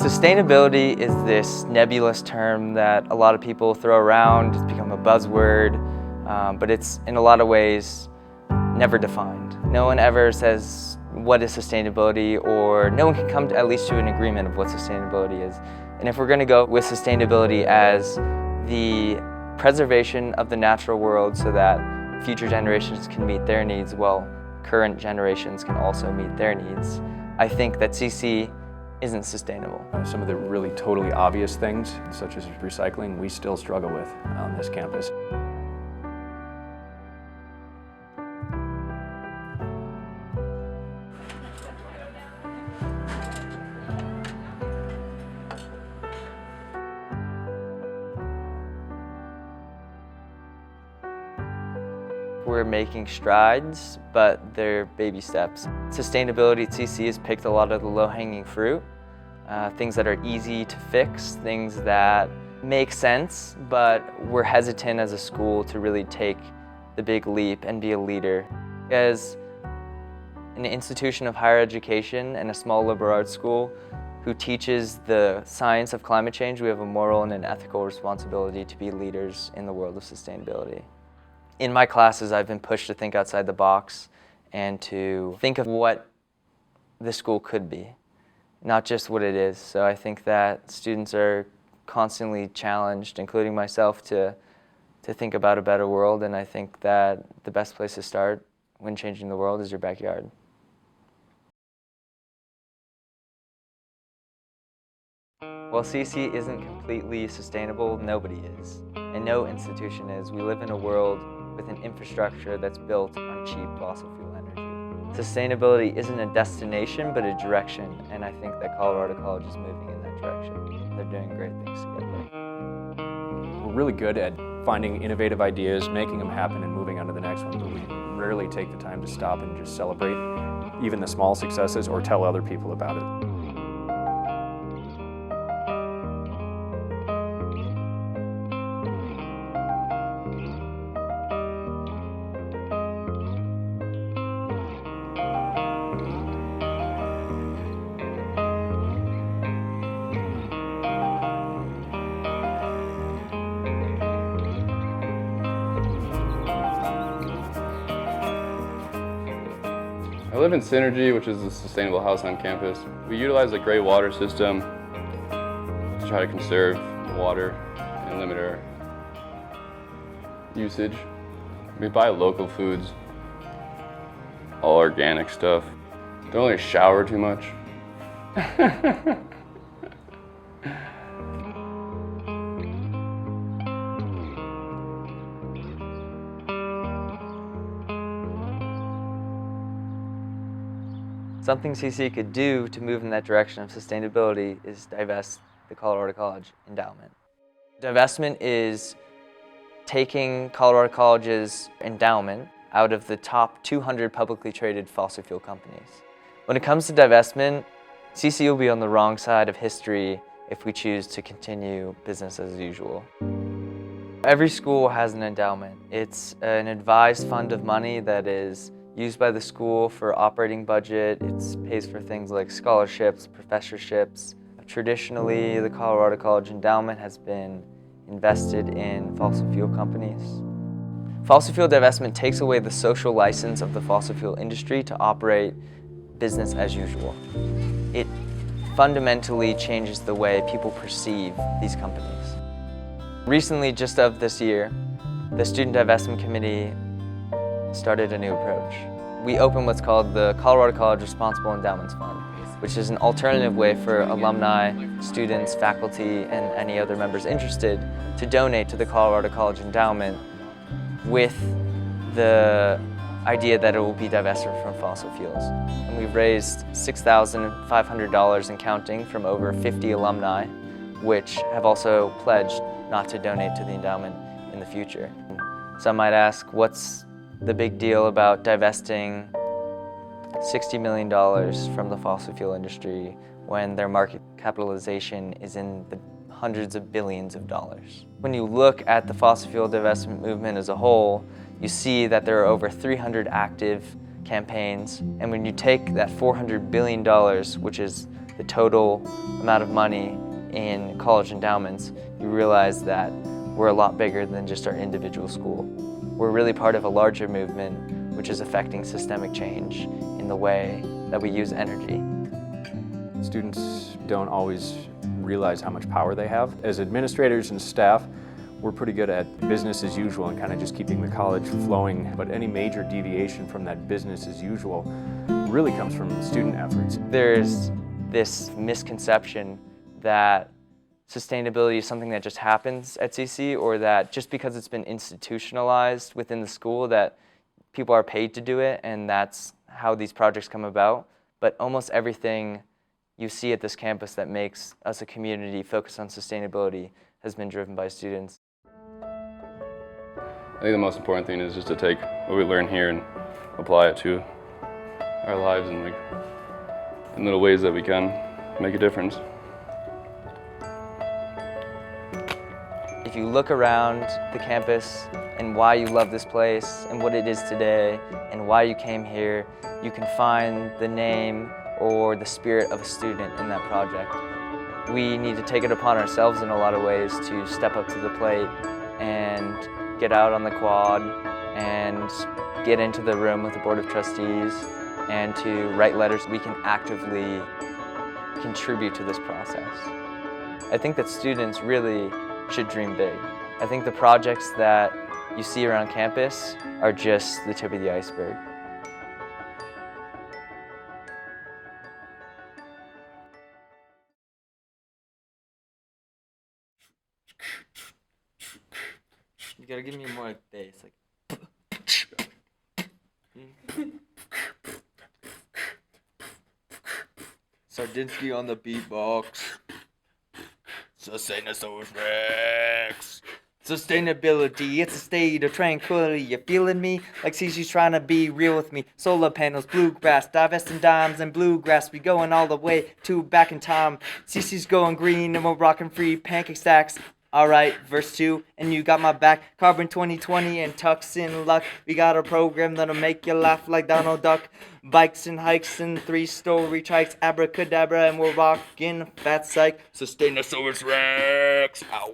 Sustainability is this nebulous term that a lot of people throw around. It's become a buzzword, but it's in a lot of ways never defined. No one ever says what is sustainability, or no one can come to, at least to an agreement of what sustainability is. And if we're going to go with sustainability as the preservation of the natural world so that future generations can meet their needs while current generations can also meet their needs, I think that CC isn't sustainable. Some of the really totally obvious things, such as recycling, we still struggle with on this campus. We're making strides, but they're baby steps. Sustainability at CC has picked a lot of the low-hanging fruit, things that are easy to fix, things that make sense, but we're hesitant as a school to really take the big leap and be a leader. As an institution of higher education and a small liberal arts school who teaches the science of climate change, we have a moral and an ethical responsibility to be leaders in the world of sustainability. In my classes, I've been pushed to think outside the box and to think of what the school could be, not just what it is. So I think that students are constantly challenged, including myself, to think about a better world, and I think that the best place to start when changing the world is your backyard. While CC isn't completely sustainable, nobody is, and no institution is. We live in a world with an infrastructure that's built on cheap fossil fuel energy. Sustainability isn't a destination, but a direction, and I think that Colorado College is moving in that direction. They're doing great things together. We're really good at finding innovative ideas, making them happen, and moving on to the next one, but we rarely take the time to stop and just celebrate even the small successes or tell other people about it. I live in Synergy, which is a sustainable house on campus. We utilize a gray water system to try to conserve the water and limit our usage. We buy local foods, all organic stuff. Don't really shower too much. Something CC could do to move in that direction of sustainability is divest the Colorado College endowment. Divestment is taking Colorado College's endowment out of the top 200 publicly traded fossil fuel companies. When it comes to divestment, CC will be on the wrong side of history if we choose to continue business as usual. Every school has an endowment. It's an advised fund of money that is used by the school for operating budget. It pays for things like scholarships, professorships. Traditionally, the Colorado College endowment has been invested in fossil fuel companies. Fossil fuel divestment takes away the social license of the fossil fuel industry to operate business as usual. It fundamentally changes the way people perceive these companies. Recently, just of this year, the Student Divestment Committee started a new approach. We opened what's called the Colorado College Responsible Endowments Fund, which is an alternative way for alumni, students, faculty, and any other members interested to donate to the Colorado College Endowment with the idea that it will be divested from fossil fuels. And we've raised $6,500 and counting from over 50 alumni, which have also pledged not to donate to the endowment in the future. Some might ask, what's the big deal about divesting $60 million from the fossil fuel industry when their market capitalization is in the hundreds of billions of dollars? When you look at the fossil fuel divestment movement as a whole, you see that there are over 300 active campaigns, and when you take that $400 billion, which is the total amount of money in college endowments, you realize that we're a lot bigger than just our individual school. We're really part of a larger movement which is affecting systemic change in the way that we use energy. Students don't always realize how much power they have. As administrators and staff, we're pretty good at business as usual and kind of just keeping the college flowing, but any major deviation from that business as usual really comes from student efforts. There's this misconception that sustainability is something that just happens at CC, or that just because it's been institutionalized within the school that people are paid to do it and that's how these projects come about. But almost everything you see at this campus that makes us a community focused on sustainability has been driven by students. I think the most important thing is just to take what we learn here and apply it to our lives in little ways that we can make a difference. If you look around the campus and why you love this place and what it is today and why you came here, you can find the name or the spirit of a student in that project. We need to take it upon ourselves in a lot of ways to step up to the plate and get out on the quad and get into the room with the Board of Trustees and to write letters. We can actively contribute to this process. I think that students really should dream big. I think the projects that you see around campus are just the tip of the iceberg. You gotta give me more bass, like. Sardinsky on the beatbox. Sustainosaurus Rex. Sustainability, it's a state of tranquility. You feeling me? Like CC's trying to be real with me. Solar panels, bluegrass, divesting dimes and bluegrass. We going all the way to back in time. CC's going green and we're rocking free pancake stacks. Alright, verse 2, and you got my back. Carbon 2020 and Tux in luck. We got a program that'll make you laugh like Donald Duck. Bikes and hikes and 3-story trikes. Abracadabra, and we're rocking fat psych. Sustainosaurus Rex. Ow.